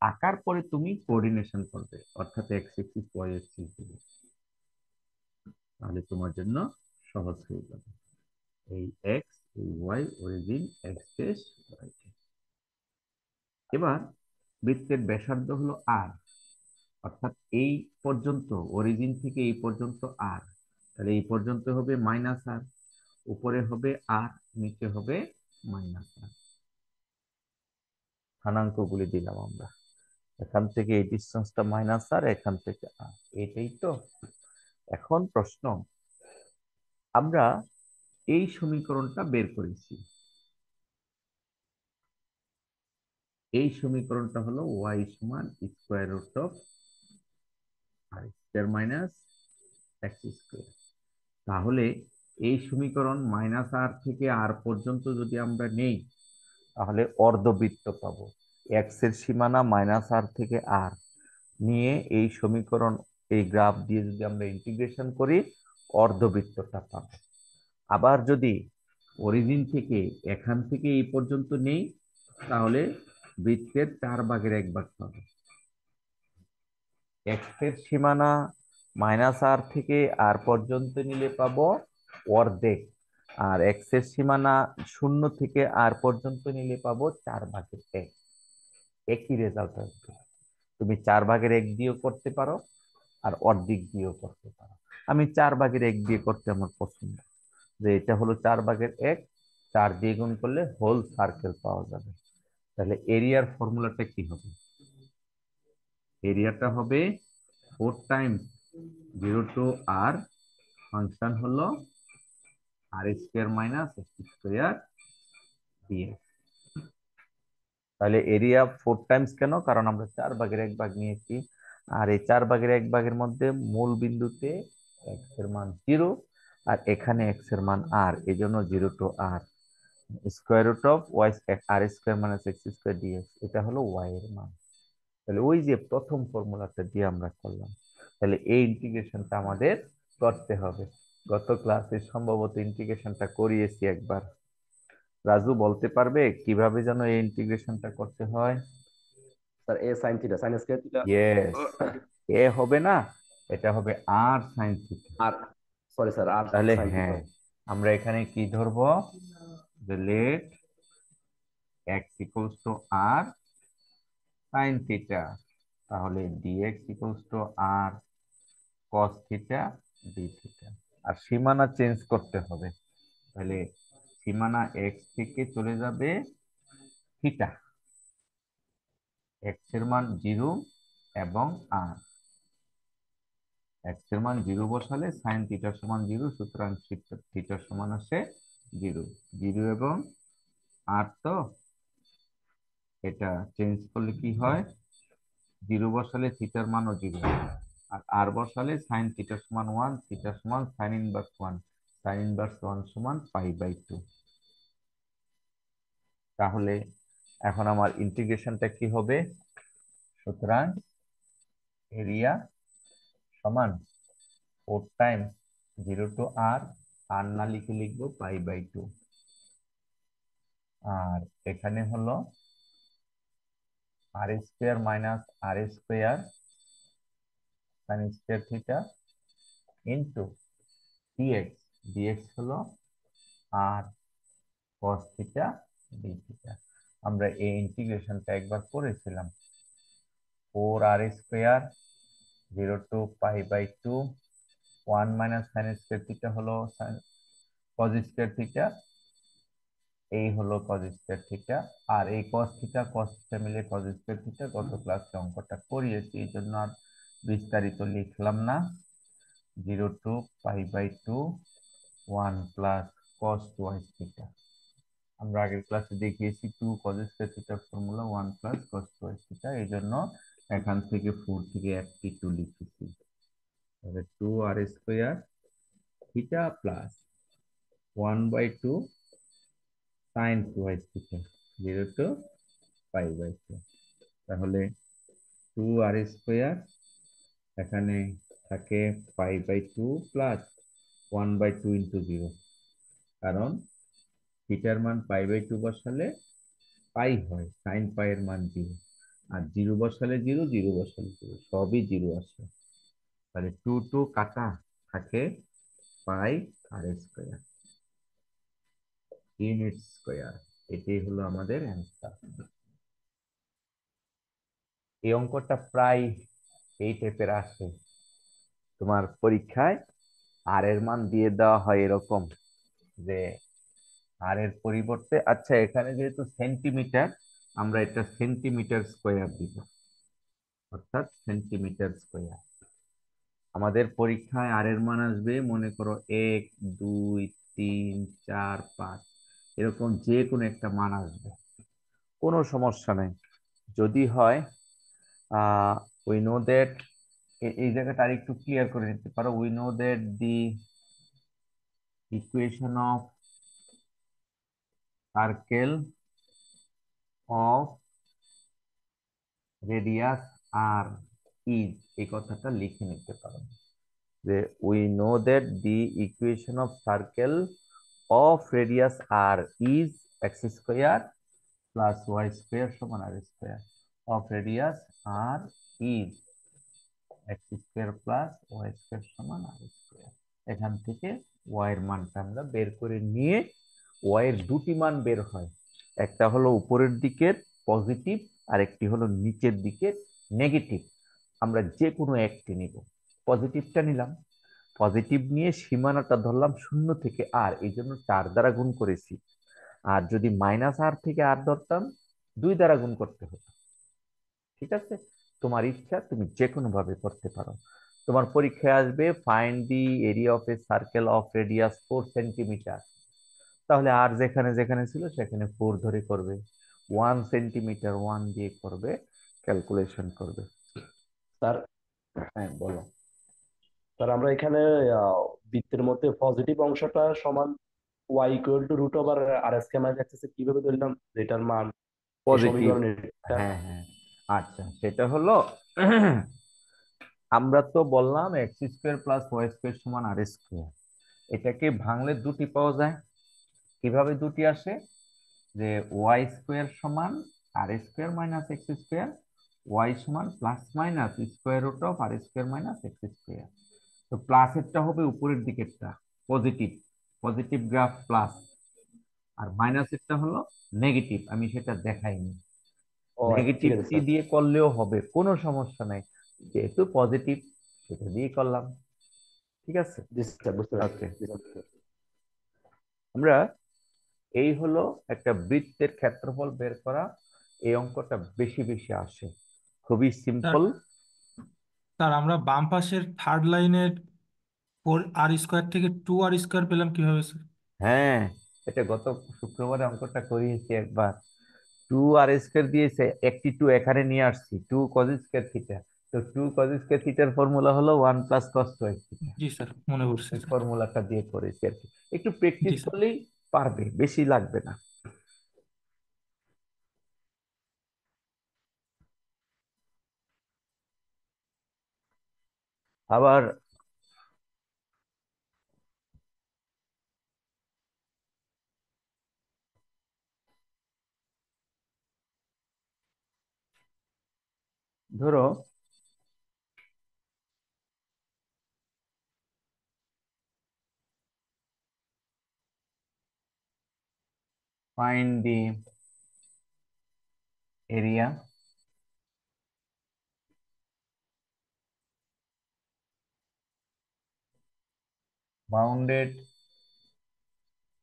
আঁকার পরে তুমি কোঅর্ডিনেশন করবে, অর্থাৎ এক্স এক্সিস ওয়াই এক্সিস দিবে, তাহলে তোমার জন্য সহজ হয়ে যাবে। এই এক্স, এই y, origin x dash y. এবার বৃত্তের ব্যাসার্ধ হলো আর, অর্থাৎ এই পর্যন্ত, অরিজিন থেকে এই পর্যন্ত আর, তাহলে এই পর্যন্ত হবে মাইনাস আর, উপরে হবে আর, নিচে হবে মাইনাস আর। স্থানাঙ্কগুলি দিলাম আমরা, এখান থেকে এই ডিসটেন্সটা মাইনাস আর, এখান থেকে আর, এটাই তো। এখন প্রশ্ন, আমরা এই সমীকরণটা বের করেছি। এই সমীকরণটা হলো ওয়াই সমান square root of r square minus x square. তাহলে এই সমীকরণ মাইনাস আর থেকে আর পর্যন্ত যদি আমরা নেই, তাহলে অর্ধবৃত্ত পাবো। এক্স এর সীমানা মাইনাস আর থেকে আর নিয়ে এই সমীকরণ, এই গ্রাফ দিয়ে যদি আমরা ইন্টিগ্রেশন করি, অর্ধবৃত্তটা পাবো। আবার যদি অরিজিন থেকে এখান থেকে এই পর্যন্ত নেই, তাহলে বৃত্তের 4/1 পাবো। এক্স এর সীমানা মাইনাস আর থেকে আর পর্যন্ত নিলে পাবো অর্ধেক, আর এক্স এর সীমানা 0 থেকে আর পর্যন্ত নিলে পাবো 4/1। একই রেজাল্ট আসবে। তুমি 4/1 দিয়েও করতে পারো, আর অর্ধেক দিয়েও করতে পারো। আমি 4/1 দিয়ে করতে আমার পছন্দ, যে এটা হলো 4/1, 4 দিয়ে গুণ করলে হোল সার্কেল পাওয়া যাবে। তাহলে এরিয়ার ফর্মুলাটা কি হবে? এরিয়াটা হবে 4 টাইমস 0 টু আর, ফাংশন হলো r square minus x square dx. তাহলে এরিয়া 4 টাইমস কেন? কারণ আমরা 4/1 নিয়েছি, আর এই 4/1 মধ্যে মূল বিন্দুতে এক্স এর মান 0, আর এখানে এক্স এর মান আর, এই জন্য 0 to r square root of y r square minus x square dx, এটা হলো ওয়াই এর মান। তাহলে ওই যে প্রথম ফর্মুলাটা দিয়ে আমরা করলাম, তাহলে এই ইন্টিগ্রেশনটা আমাদের করতে হবে। গত ক্লাসে সম্ভবত ইন্টিগ্রেশনটা করিয়েছি একবার। রাজু বলতে পারবে কিভাবে যেন এই ইন্টিগ্রেশনটা করতে হয়? Sir a sine theta, sine square theta. Yes, a হবে না, এটা হবে আর সাইন থিটা। আর সরি স্যার, আর তাহলে সাইন থিটা। হ্যাঁ, আমরা এখানে কি ধরবো? যে let x equals to r sine theta, তাহলে dx equals to r cos theta d theta. আর সীমানা চেঞ্জ করতে হবে, তাহলে সীমানা এক্স থেকে চলে যাবে থিটা, এক্স এর মান 0 এবং আর। এক্স এর মান 0 বসালে সাইন থিটা সমান 0, সুতরাং থিটা সমান আসে 0। 0 এবং আর, তো এটা চেঞ্জ করলে কি হয়? 0 বসালে থিটার মানও 0, আর আর বসালে সাইন থিটা সমান 1, থিটা সমান সাইন ইনভার্স 1, সাইন ইনভার্স 1 সমান π/2। তাহলে এখন আমার ইন্টিগ্রেশনটা কি হবে? সুতরাং এরিয়া সমান 4 টাইমস 0 টু আর, আর না লিখে লিখবো π/2, আর এখানে হলো r square minus r square sine square theta into dx, dx হলো r cos theta d theta. আমরা এই ইন্টিগ্রেশনটা একবার করেছিলাম, 4r² 0 to π/2 1 minus sine square theta হলো কজ স্কয়ার থিটা, এই হলো কজ স্কয়ার থিটা, আর এই কস থিটা মিলে কজ স্কয়ার থিটা। গত ক্লাসে অঙ্কটা করিয়েছি, এই জন্য আর বিস্তারিত লিখলাম না। 0 to π/2 1 plus cos twice theta. আমরা আগের ক্লাসে দেখিয়েছি 2 cos স্কয়ার থিটার formula 1 plus cos twice theta, এই জন্য এখান থেকে 4 থেকে একটি 2 লিখেছি। তাহলে 2r² theta plus 1/2 sin twice theta 0 to π/2। তাহলে 2r², এখানে থাকে π/2 প্লাস 1/2 ইন্টু 0, কারণ থিটার মান π/2 বসালে পাই হয়, সাইন পাই এর মান 0, আর 0 বসালে 0, 0 বসালে 0, সবই 0 আসে। তাহলে 2 2 কাটা, থাকে πr², ইউনিট স্কয়ার। এটাই হলো আমাদের অ্যান্সার। এই অঙ্কটা প্রায় এই টাইপের আসে তোমার পরীক্ষায়। আর এর মান দিয়ে দেওয়া হয় এরকম যে আর এর পরিবর্তে, আচ্ছা এখানে যেহেতু সেন্টিমিটার, আমরা এটা সেন্টিমিটার স্কয়ার দিব, অর্থাৎ সেন্টিমিটার স্কয়ার। আমাদের পরীক্ষায় আর এর মান আসবে, মনে করো 1 2 3 4 5, এরকম যে কোনো একটা মান আসবে, কোনো সমস্যা নেই। যদি হয় উই নো দ্যাট, এই জায়গাটা আর একটু ক্লিয়ার করে নিতে পারো, we know that the equation of circle of radius r is, এই কথাটা লিখে নিতে পারো যে we know that the equation of circle of radius r is x² plus y² সমান r², of radius r is x² plus y² সমান r²। এখান থেকে y এর মানটা আমরা বের করে নিয়ে, y এর দুটি মান বের হয়, একটা হলো উপরের দিকের পজিটিভ আর একটি হলো নিচের দিকের নেগেটিভ। আমরা যে কোনো একটি নিব, পজিটিভটা নিলাম, পজিটিভ নিয়ে সীমানাটা ধরলাম 0 থেকে r, এই জন্য 4 দ্বারা গুণ করেছি। আর যদি -r থেকে r ধরতাম 2 দ্বারা গুণ করতে হতো। ঠিক আছে, তোমার ইচ্ছা, তুমি যে কোনো ভাবে করতে পারো। তোমার পরীক্ষায় আসবে find the area of A circle of radius 4 centimetre, তাহলে আর যেখানে যেখানে ছিল সেখানে 4 ধরে করবে, 1 সেন্টিমিটার 1 দিয়ে করবে, ক্যালকুলেশন করবে। স্যার হ্যাঁ বলো। স্যার আমরা এখানে বৃত্তের মধ্যে পজিটিভ অংশটা সমান y equal to root over r square minus x কিভাবে ধরলাম, যেটার মান এই পজিটিভ, সমীকরণের হ্যাঁ হ্যাঁ, আচ্ছা সেটা হলো আমরা তো বললাম x² প্লাস y² সমান r², এটাকে ভাঙলে দুটি পাওয়া যায়। কিভাবে দুটি আসে, যে y² সমান r² মাইনাস x², y সমান plus minus square root of r² minus x²। তো প্লাসেরটা হবে উপরের দিকেরটা পজিটিভ, পজিটিভ গ্রাফ প্লাস, আর মাইনাসেরটা হলো নেগেটিভ, আমি সেটা দেখাইনি। ও ঠিক আছে নেগেটিভটি স্যার। দিয়ে করলেও হবে, কোনো সমস্যা নাই, যেহেতু পজিটিভ সেটা দিয়ে করলাম। ঠিক আছে, জি স্যার, বুঝতে পারছি। ওকে। জি স্যার। আমরা, এই হলো একটা বৃত্তের ক্ষেত্রফল বের করা, এই অঙ্কটা বেশি বেশি আসে, খুবই স্যার সিম্পল। স্যার আমরা বাম পাশের থার্ড লাইনের 4r² থেকে 2r² পেলাম কিভাবে স্যার? হ্যাঁ, এটা গত শুক্রবারে অঙ্কটা করিয়েছি একবার। 2r² দিয়েছে, একটি 2 এখানে নিয়ে আসছি, 2 cos স্কয়ার থিটা। তো 2 cos স্কয়ার থিটার ফর্মুলা হলো 1 প্লাস cos টুয়াইস থিটা, জি স্যার, মনে পড়ছে এই স্যার। ফর্মুলাটা দিয়ে করেছি আর কি। একটু জি প্র্যাকটিস স্যার। করলেই পারবে, বেশি লাগবে না। আবার ধরো find the area bounded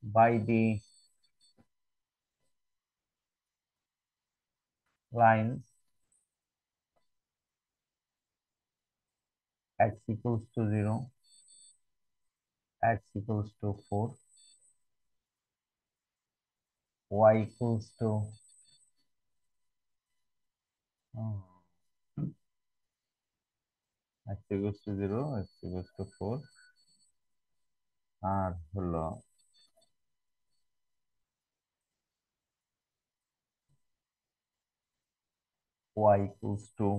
by the lines x equals to 0, x equals to 4, y equals to x equals to 0, x equals to 4, আর হলো y equals to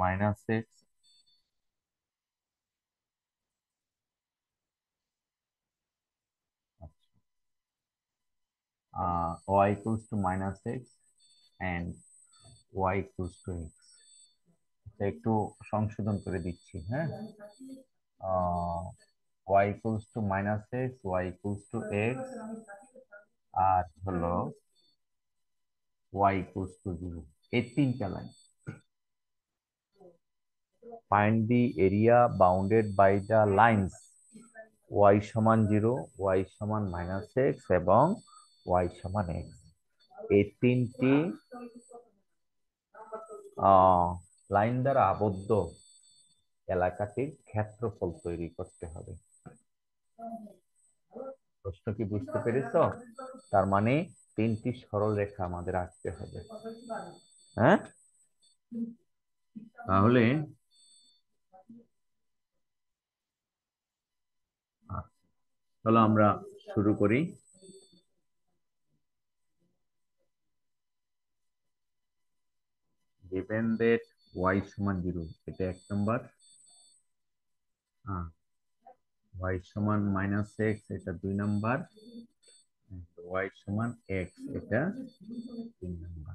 minus x, y equals to minus x and y equals to x. একটু সংশোধন করে দিচ্ছি, হ্যাঁ। y equals to minus x, y equals to x, আর হলো y equals to 0, এই তিনটা line. Find the area bounded by the lines y সমান 0, y সমান minus x এবং y সমান x। এই তিনটি লাইন দ্বারা আবদ্ধ এলাকাটির ক্ষেত্রফল তৈরি করতে হবে। প্রশ্ন কি বুঝতে পেরেছো? তার মানে তিনটি সরল রেখা আমাদের আঁকতে হবে, হ্যাঁ। তাহলে চলো আমরা শুরু করি। given that y সমান 0, এটা 1 নম্বর, y সমান minus x, এটা 2 নম্বর, y সমান x, এটা 3 নম্বর।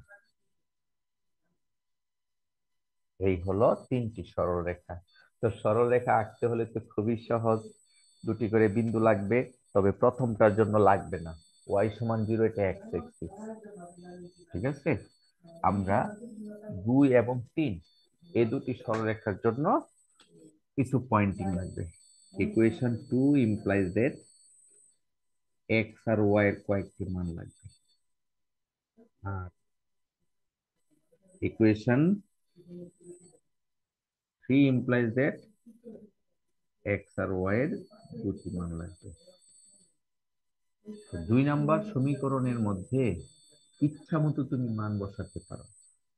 এই হলো তিনটি সরলরেখা। তো সরলরেখা আঁকতে হলে তো খুবই সহজ, দুটি করে বিন্দু লাগবে, তবে প্রথমটার জন্য লাগবে না। y সমান 0, এটা x অ্যাক্সিস, ঠিক আছে। আমরা 2 এবং 3 এই দুটি সরলরেখার জন্য কিছু পয়েন্টিং লাগবে। ইকুয়েশন 2 ইমপ্লাইজ দ্যাট x আর y এর কয়েকটি মান লাগবে, আর ইকুয়েশন 3 ইমপ্লাইজ দ্যাট x আর y এর দুটি মান লাগবে। 2 নাম্বার সমীকরণের মধ্যে ইচ্ছা মতো তুমি মান বসাতে পারো।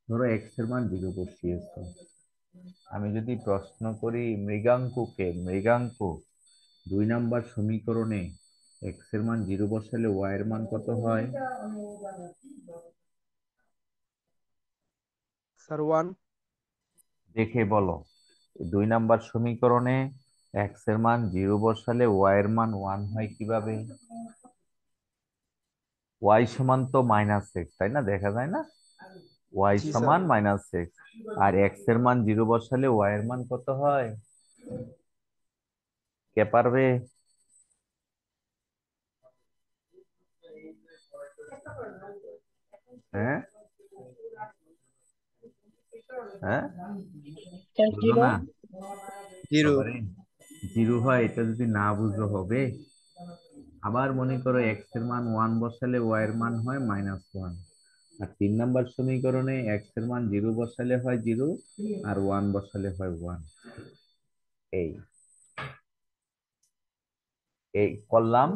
ধরো x এর মান 0 বসিয়েছো, আমি যদি প্রশ্ন করি মৃগাঙ্ককে, মৃগাঙ্ক 2 নাম্বার সমীকরণে x এর মান 0 বসালে y এর মান কত হয়? স্যার 1। দেখে বলো, 2 নাম্বার সমীকরণে x এর মান 0 বসালে y এর মান 1 হয় কিভাবে? y সমান তো মাইনাস এক্স, তাই না? দেখা যায় না, y জি স্যার। সমান মাইনাস এক্স, আর x এর মান 0 বসালে y এর মান কত হয়? কে পারবে? হ্যাঁ হ্যাঁ, Sir, বুঝো না? 0। বাবারে, 0 হয়, এটা যদি না বুঝো হবে। আবার মনে করো x এর মান 1 বসালে y এর মান হয় -1, আর 3 নাম্বার সমীকরণে x এর মান 0 বসালে হয় 0, আর 1 বসালে হয় 1। এই এই করলাম।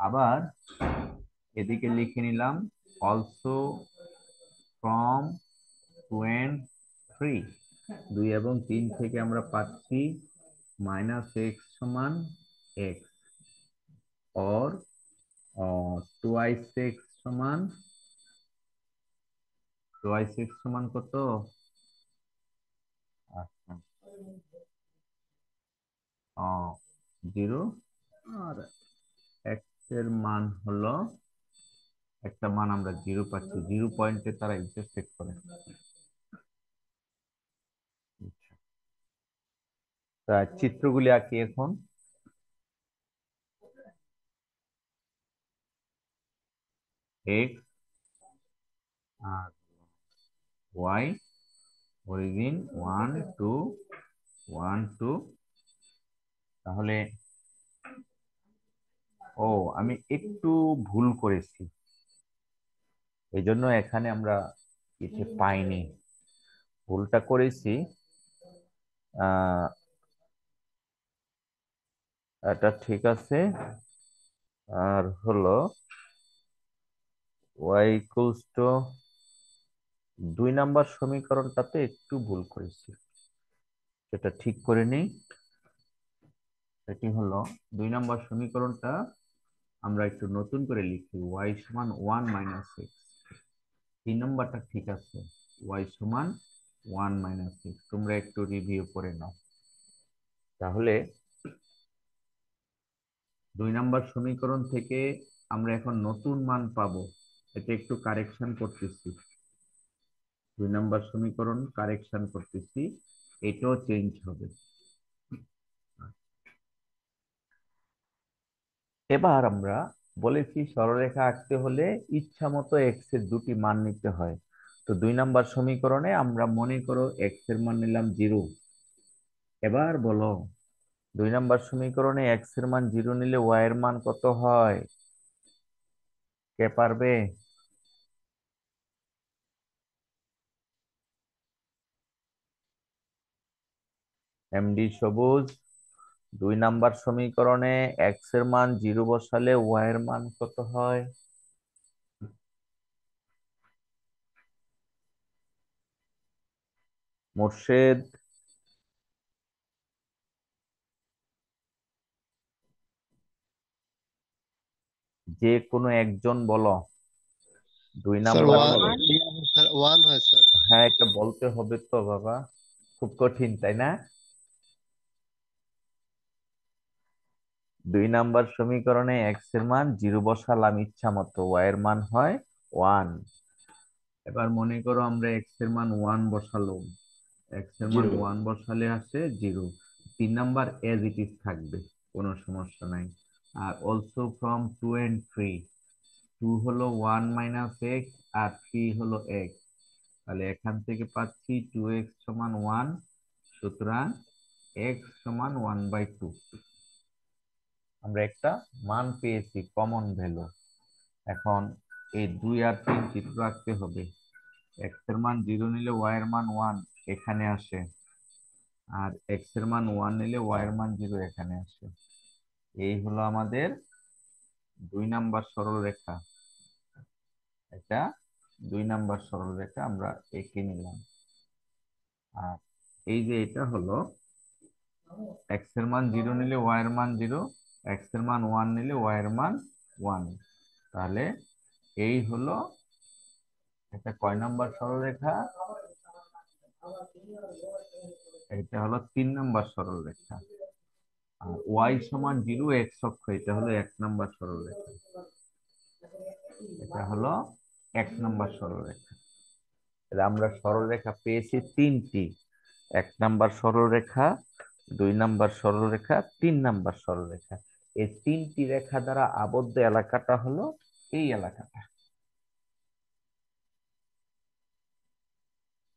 আবার এদিকে লিখে নিলাম অলসো ফ্রম 2 and 3, 2 এবং 3 থেকে আমরা পাচ্ছি -x সমান x, or twice x সমান কত? আচ্ছা, 0, আর x এর মান হলো, একটা মান আমরা 0 পাচ্ছি, 0 পয়েন্টে তারা ইন্টারসেক্ট করে। তা চিত্রগুলি আঁকি এখন। এক্স আর ওয়াই, অরিজিন 1 2 1 2। তাহলে আমি একটু ভুল করেছি, এই জন্য এখানে আমরা কিছু পাইনি। ভুলটা করেছি, আহ এটা ঠিক আছে। আর হলো y ইকুয়ালস টু 2 নাম্বার সমীকরণটাতে একটু ভুল করেছি, সেটা ঠিক করে নেই। এটি হলো 2 নাম্বার সমীকরণটা আমরা একটু নতুন করে লিখি, y সমান 1 মাইনাস এক্স। 3 নাম্বারটা ঠিক আছে, y সমান 1 মাইনাস এক্স। তোমরা একটু রিভিউ করে নাও। তাহলে 2 নাম্বার সমীকরণ থেকে আমরা এখন নতুন মান পাবো, এটা একটু কারেকশন করতেছি। 2 নাম্বার সমীকরণ কারেকশন করতেছি, এটাও চেঞ্জ হবে। এবার আমরা বলেছি সরলরেখা আঁকতে হলে ইচ্ছা মতো এক্স এর দুটি মান নিতে হয়। তো 2 নাম্বার সমীকরণে আমরা মনে করো এক্স এর মান নিলাম 0। এবার বলো 2 নাম্বার সমীকরণে এক্স এর মান 0 নিলে ওয়াই এর মান কত হয়? কে পারবে? এমডি সবুজ, 2 নাম্বার সমীকরণে এক্স এর মান 0 বসালে ওয়াই এর মান কত হয়? মোর্শেদ, যে কোনো একজন বলো। দুই স্যার নাম্বার 1 হবে। স্যার 1 হয় স্যার। হ্যাঁ, এটা বলতে হবে তো বাবা, খুব কঠিন তাই না? 2 নাম্বার সমীকরণে এক্স এর মান 0 বসালাম ইচ্ছা মতো, ওয়াই এর মান হয় 1। এবার মনে করো আমরা এক্স এর মান 1 বসালো, এক্স এর মান 0। 1 বসালে আসে 0। 3 নাম্বার এজ ইট ইজ থাকবে, কোনো সমস্যা নাই। আর অলসো ফ্রম 2 and 3, 2 হলো 1 মাইনাস এক্স আর 3 হলো এক্স। তাহলে এখান থেকে পাচ্ছি 2x সমান 1, সুতরাং x সমান 1/2। আমরা একটা মান পেয়েছি, কমন ভ্যালু। এখন এই 2 আর 3 চিত্র আঁকতে হবে। x এর মান 0 নিলে y এর মান 1 এখানে আসে, আর x এর মান 1 নিলে y এর মান 0 এখানে আসে। এই হলো আমাদের 2 নাম্বার সরলরেখা। এটা 2 নাম্বার সরলরেখা আমরা এঁকে নিলাম। আর এই যে এটা হলো x এর মান 0 নিলে y এর মান 0, x এর মান 1 নিলে y এর মান 1। তাহলে এই হলো, এটা কয় নাম্বার সরলরেখা? এটা হলো 3 নাম্বার সরলরেখা। আর y সমান 0 x অক্ষ, এটা হলো 1 নাম্বার সরলরেখা। এটা হলো 1 নাম্বার সরলরেখা। তাহলে আমরা সরলরেখা পেয়েছি 3টি। 1 নাম্বার সরলরেখা, 2 নাম্বার সরলরেখা, 3 নাম্বার সরলরেখা। এই 3টি রেখা দ্বারা আবদ্ধ এলাকাটা হলো এই এলাকাটা।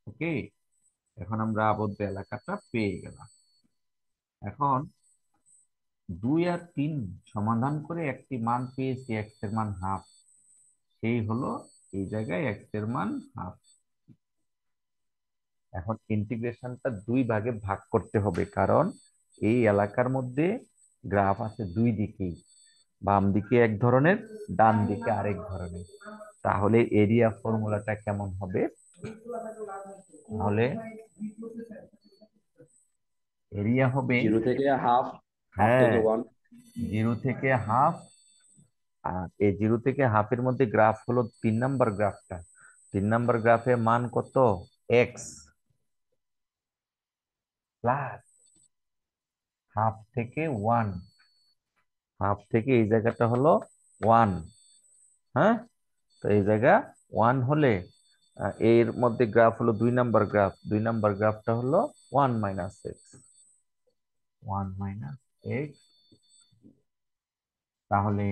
ওকে, এখন আমরা আবদ্ধ এলাকাটা পেয়ে গেলাম। এখন 2 আর 3 সমাধান করে একটি মান পেয়েছি, এক্স এর মান হাফ। সেই হলো এই জায়গায় এক্স এর মান হাফ। এখন ইন্টিগ্রেশনটা 2 ভাগে ভাগ করতে হবে, কারণ এই এলাকার মধ্যে গ্রাফ আছে 2 দিকেই, বাম দিকে এক ধরনের, ডান দিকে আরেক ধরনের। তাহলে এরিয়া ফর্মুলাটা কেমন হবে? তাহলে এরিয়া হবে, 0 থেকে হাফ, হাফ হ্যাঁ, থেকে 1। 0 থেকে হাফ। আর এই 0 থেকে হাফের মধ্যে গ্রাফ হলো 3 নাম্বার গ্রাফটা। 3 নাম্বার গ্রাফের মান কত? এক্স প্লাস হাফ থেকে 1, হাফ থেকে এই জায়গাটা হলো 1। হ্যাঁ, তো এই জায়গা 1 হলে এর মধ্যে গ্রাফ হলো 2 নাম্বার গ্রাফ, 2 নাম্বার গ্রাফটা হলো 1 মাইনাস এক্স, 1 মাইনাস এক্স। তাহলে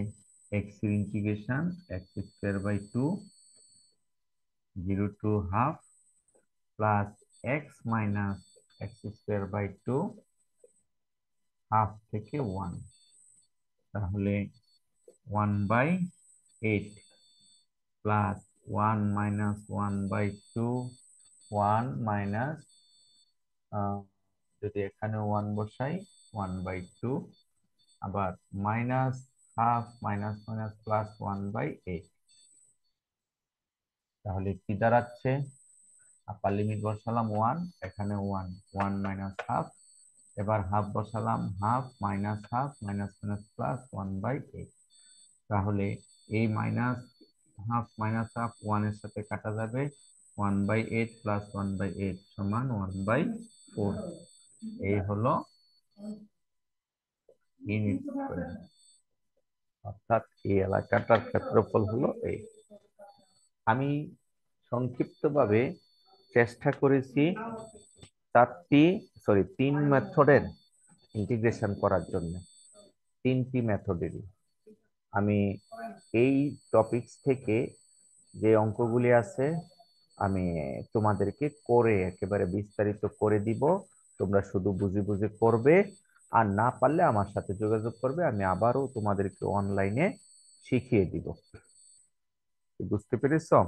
এক্স এর integration x square by 2 0 to half plus x minus x square by 2 half থেকে 1, তাহলে 1/8 প্লাস 1 মাইনাস 1/2 1 মাইনাস যদি এখানে 1 বসাই 1/2 আবার minus half minus minus plus 1/8, তাহলে কি দাঁড়াচ্ছে? আপার লিমিট বসালাম 1, এখানে 1 1 মাইনাস হাফ, এবার হাফ বসালাম half minus half minus minus plus 1/8, তাহলে এই মাইনাস হাফ মাইনাস হাফ 1 এর সাথে কাটা যাবে, 1/8 প্লাস 1/8 সমান 1/4। এই হলো ইউনিট স্কয়ার, অর্থাৎ এই এলাকাটার ক্ষেত্রফল হলো এই। আমি সংক্ষিপ্তভাবে চেষ্টা করেছি তিন মেথডের ইন্টিগ্রেশন করার জন্য, তিনটি মেথডেরই। আমি এই টপিকস থেকে যে অঙ্কগুলি আছে আমি তোমাদেরকে করে একেবারে বিস্তারিত করে দিব, তোমরা শুধু বুঝে বুঝে করবে, আর না পারলে আমার সাথে যোগাযোগ করবে, আমি আবারও তোমাদেরকে অনলাইনে শিখিয়ে দিব। বুঝতে পেরেছো?